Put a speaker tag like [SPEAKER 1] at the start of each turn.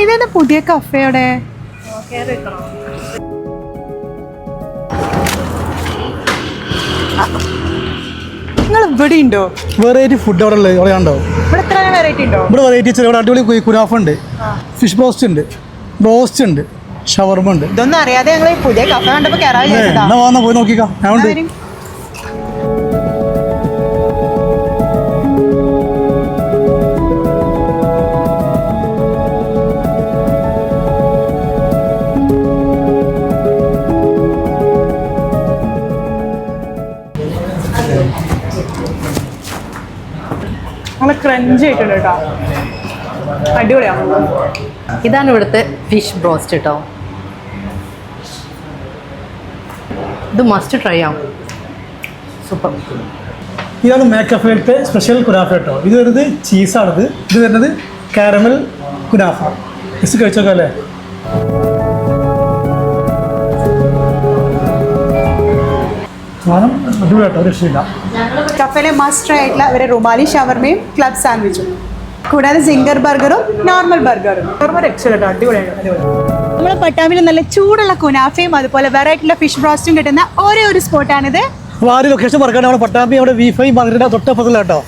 [SPEAKER 1] ഇതെന്താ പുതിയ കഫേയുടെ? നിങ്ങൾ ഇവിടെ ഉണ്ടോ?
[SPEAKER 2] വെറൈറ്റി ഫുഡ് അവിടെ ഉള്ളത് അവിടെ ഉണ്ടോ?
[SPEAKER 1] ഇവിടെ എത്ര വെറൈറ്റി ഉണ്ടോ?
[SPEAKER 2] ഇവിടെ വെറൈറ്റി ഇവിടെ അടിപൊളി കുനാഫ ഉണ്ട്, ഫിഷ് ബ്രോസ്റ്റ് ഉണ്ട്, ബ്രോസ്റ്റ് ഉണ്ട്, ഷവർമ ഉണ്ട്.
[SPEAKER 1] ഇതൊന്നും അറിയാതെ ഞങ്ങൾ പുതിയ കഫേ കണ്ടപ്പോ കയറാൻ
[SPEAKER 2] എന്നാ വന്നാ പോയി നോക്കിക്കാം. ഞാൻ ഉണ്ട്.
[SPEAKER 1] നല്ല ക്രഞ്ചി ആയിട്ടുണ്ട് കേട്ടോ, അടിപൊളിയാണ്.
[SPEAKER 3] ഇതാണ് ഇവിടുത്തെ ഫിഷ് ബ്രോസ്റ്റ് കേട്ടോ. ഇത് മസ്റ്റ് ട്രൈ ആവും, സൂപ്പർ.
[SPEAKER 2] ഇതാണ് മേക്കഫേത്തെ സ്പെഷ്യൽ കുനാഫ കേട്ടോ. ഇത് വരുന്നത് ചീസാണിത്, ഇത് വരുന്നത് കാരമൽ കുനാഫ. മിസ് കഴിച്ചോക്കാം അല്ലേ? സാധനം അടിപൊളി കേട്ടോ, ഒരു രക്ഷയില്ല.
[SPEAKER 1] കഫേയിലെ മസ്റ്റ് ആയിട്ടുള്ള അവരെ റുമാലി ഷവർമയും ക്ലബ് സാൻഡ്വിച്ചും, കൂടാതെ സിംഗർ ബർഗറും നോർമൽ ബർഗറും. എക്സലന്റ്, അടിപൊളിയാണ്. നമ്മളെ പട്ടാമ്പിൽ നല്ല ചൂടുള്ള കുനാഫയും അതുപോലെ വെറൈറ്റിയുള്ള ഫിഷ് ബ്രോസ്റ്റും കിട്ടുന്ന ഒരേ ഒരു സ്പോട്ടാണിത്.
[SPEAKER 2] അപ്പോൾ ആ ഒരു ലൊക്കേഷൻ പറക്കാൻ നമ്മുടെ പട്ടാമ്പി അവിടെ V5 മന്ദിരയുടെ തൊട്ടപ്പുറത്തില്ല കേട്ടോ.